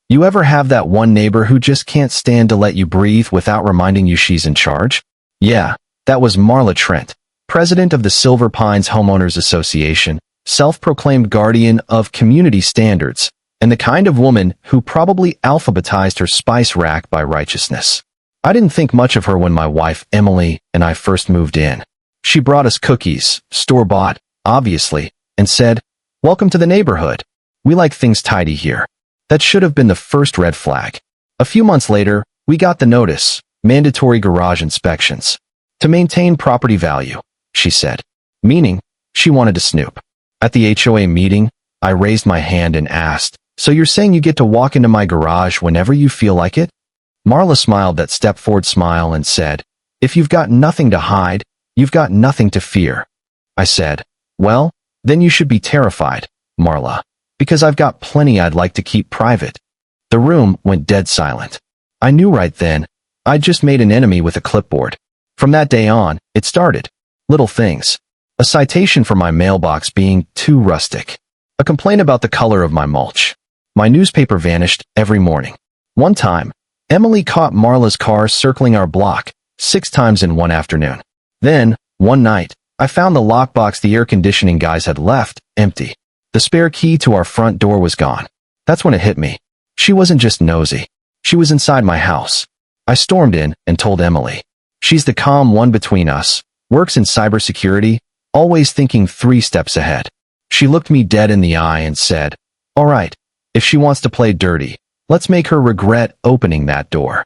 You ever have that one neighbor who just can't stand to let you breathe without reminding you she's in charge? Yeah, that was Marla Trent, president of the Silver Pines Homeowners Association, self-proclaimed guardian of community standards, and the kind of woman who probably alphabetized her spice rack by righteousness. I didn't think much of her when my wife, Emily, and I first moved in. She brought us cookies, store-bought, obviously, and said, "Welcome to the neighborhood. We like things tidy here." That should have been the first red flag. A few months later, we got the notice, mandatory garage inspections. To maintain property value, she said. Meaning, she wanted to snoop. At the HOA meeting, I raised my hand and asked, "So you're saying you get to walk into my garage whenever you feel like it?" Marla smiled that step-forward smile and said, "If you've got nothing to hide, you've got nothing to fear." I said, "Well, then you should be terrified, Marla, because I've got plenty I'd like to keep private." The room went dead silent. I knew right then, I'd just made an enemy with a clipboard. From that day on, it started. Little things. A citation for my mailbox being too rustic. A complaint about the color of my mulch. My newspaper vanished every morning. One time, Emily caught Marla's car circling our block 6 times in one afternoon. Then, one night, I found the lockbox the air conditioning guys had left empty. The spare key to our front door was gone. That's when it hit me. She wasn't just nosy. She was inside my house. I stormed in and told Emily. She's the calm one between us, works in cybersecurity, always thinking 3 steps ahead. She looked me dead in the eye and said, "All right, if she wants to play dirty, let's make her regret opening that door."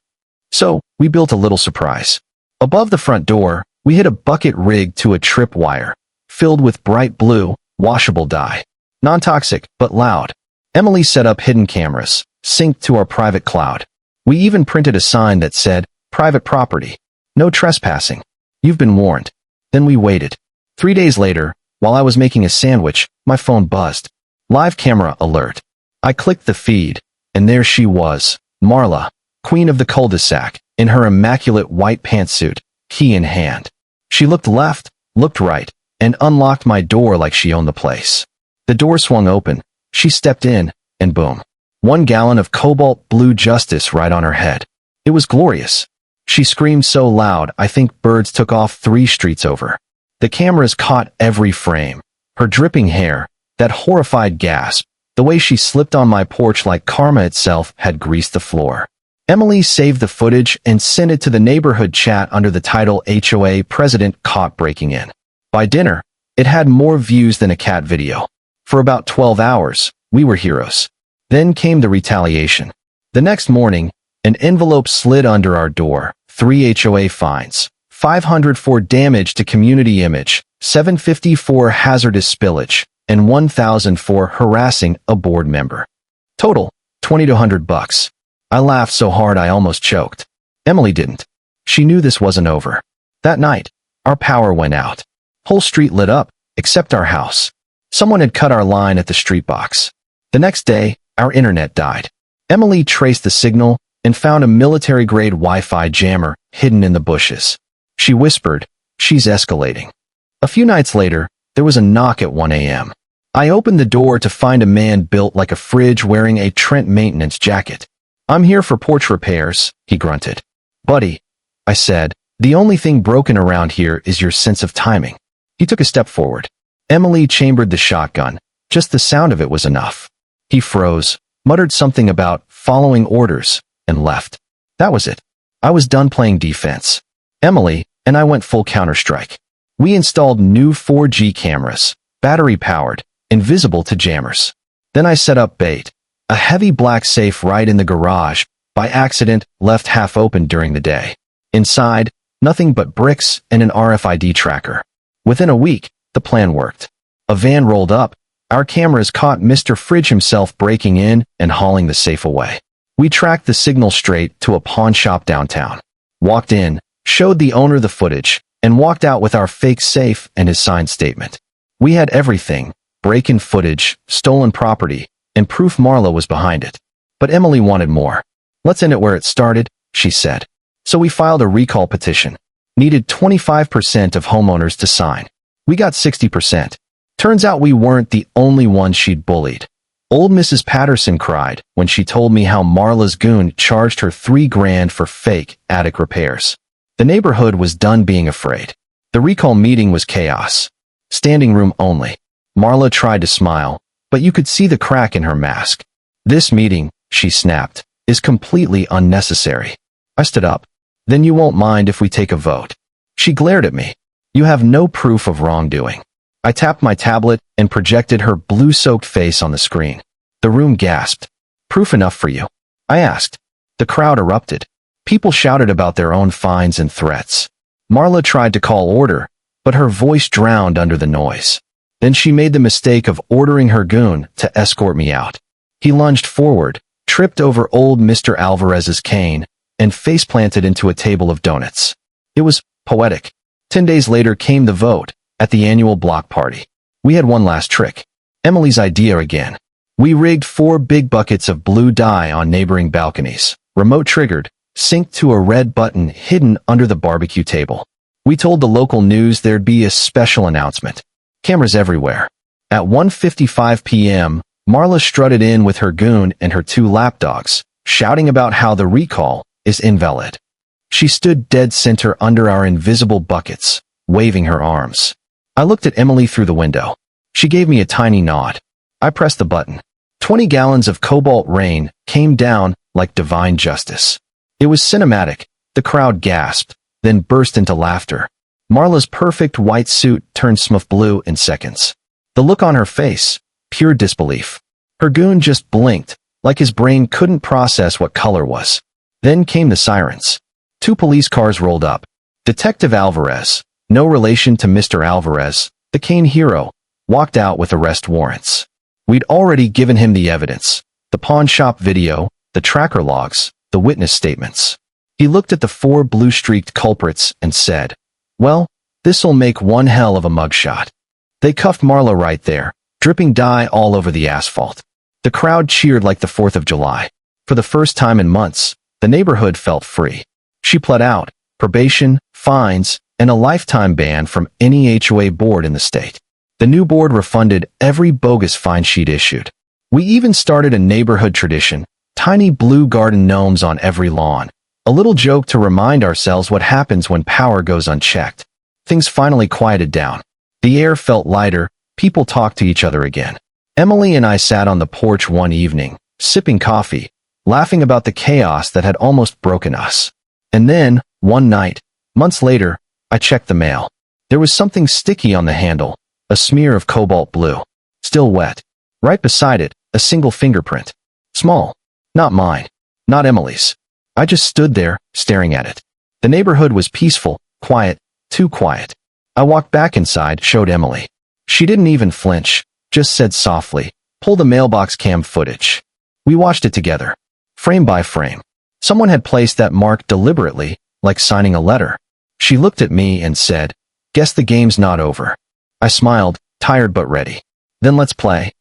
So, we built a little surprise. Above the front door, we hid a bucket rigged to a tripwire, filled with bright blue, washable dye. Non-toxic, but loud. Emily set up hidden cameras, synced to our private cloud. We even printed a sign that said, "Private property. No trespassing. You've been warned." Then we waited. 3 days later, while I was making a sandwich, my phone buzzed. Live camera alert. I clicked the feed, and there she was, Marla, queen of the cul-de-sac, in her immaculate white pantsuit, key in hand. She looked left, looked right, and unlocked my door like she owned the place. The door swung open, she stepped in, and boom. 1 gallon of cobalt blue justice right on her head. It was glorious. She screamed so loud I think birds took off 3 streets over. The cameras caught every frame. Her dripping hair, that horrified gasp, the way she slipped on my porch like karma itself had greased the floor. Emily saved the footage and sent it to the neighborhood chat under the title "HOA President Caught Breaking In." By dinner, it had more views than a cat video. For about 12 hours, we were heroes. Then came the retaliation. The next morning, an envelope slid under our door, 3 HOA fines, $500 for damage to community image, $750 for hazardous spillage, and $1,000 for harassing a board member. Total, $20 to $100. I laughed so hard I almost choked. Emily didn't. She knew this wasn't over. That night, our power went out. Whole street lit up, except our house. Someone had cut our line at the street box. The next day, our internet died. Emily traced the signal and found a military-grade Wi-Fi jammer hidden in the bushes. She whispered, "She's escalating." A few nights later, there was a knock at 1 a.m. I opened the door to find a man built like a fridge wearing a Trent maintenance jacket. "I'm here for porch repairs," he grunted. "Buddy," I said, "the only thing broken around here is your sense of timing." He took a step forward. Emily chambered the shotgun. Just the sound of it was enough. He froze, muttered something about following orders, and left. That was it. I was done playing defense. Emily and I went full Counter-Strike. We installed new 4G cameras, battery-powered, invisible to jammers. Then I set up bait, a heavy black safe right in the garage, by accident left half open during the day. Inside, nothing but bricks and an RFID tracker. Within a week, the plan worked. A van rolled up. Our cameras caught Mr. Fridge himself breaking in and hauling the safe away. We tracked the signal straight to a pawn shop downtown. Walked in, showed the owner the footage, and walked out with our fake safe and his signed statement. We had everything, break-in footage, stolen property, and proof Marla was behind it. But Emily wanted more. "Let's end it where it started," she said. So we filed a recall petition. Needed 25% of homeowners to sign. We got 60%. Turns out we weren't the only ones she'd bullied. Old Mrs. Patterson cried when she told me how Marla's goon charged her $3,000 for fake attic repairs. The neighborhood was done being afraid. The recall meeting was chaos. Standing room only. Marla tried to smile, but you could see the crack in her mask. This meeting, she snapped, is completely unnecessary. I stood up. Then you won't mind if we take a vote. She glared at me. You have no proof of wrongdoing. I tapped my tablet and projected her blue-soaked face on the screen. The room gasped. Proof enough for you? I asked. The crowd erupted. People shouted about their own fines and threats. Marla tried to call order, but her voice drowned under the noise. Then she made the mistake of ordering her goon to escort me out. He lunged forward, tripped over old Mr. Alvarez's cane, and face-planted into a table of donuts. It was poetic. 10 days later came the vote at the annual block party. We had one last trick. Emily's idea again. We rigged 4 big buckets of blue dye on neighboring balconies, remote-triggered, synced to a red button hidden under the barbecue table. We told the local news there'd be a special announcement. Cameras everywhere. At 1:55 p.m., Marla strutted in with her goon and her 2 lapdogs, shouting about how the recall is invalid. She stood dead center under our invisible buckets, waving her arms. I looked at Emily through the window. She gave me a tiny nod. I pressed the button. 20 gallons of cobalt rain came down like divine justice. It was cinematic. The crowd gasped, then burst into laughter. Marla's perfect white suit turned smooth blue in seconds. The look on her face, pure disbelief. Her goon just blinked, like his brain couldn't process what color was. Then came the sirens. 2 police cars rolled up. Detective Alvarez, no relation to Mr. Alvarez, the cane hero, walked out with arrest warrants. We'd already given him the evidence, the pawn shop video, the tracker logs, the witness statements. He looked at the 4 blue-streaked culprits and said, well, this'll make one hell of a mugshot. They cuffed Marla right there, dripping dye all over the asphalt. The crowd cheered like the 4th of July. For the first time in months, the neighborhood felt free. She pled out, probation, fines, and a lifetime ban from any HOA board in the state. The new board refunded every bogus fine sheet issued. We even started a neighborhood tradition, tiny blue garden gnomes on every lawn. A little joke to remind ourselves what happens when power goes unchecked. Things finally quieted down. The air felt lighter, people talked to each other again. Emily and I sat on the porch one evening, sipping coffee, laughing about the chaos that had almost broken us. And then, one night, months later, I checked the mail. There was something sticky on the handle, a smear of cobalt blue. Still wet. Right beside it, a single fingerprint. Small. Not mine. Not Emily's. I just stood there, staring at it. The neighborhood was peaceful, quiet, too quiet. I walked back inside, showed Emily. She didn't even flinch, just said softly, pull the mailbox cam footage. We watched it together. Frame by frame. Someone had placed that mark deliberately, like signing a letter. She looked at me and said, guess the game's not over. I smiled, tired but ready. Then let's play.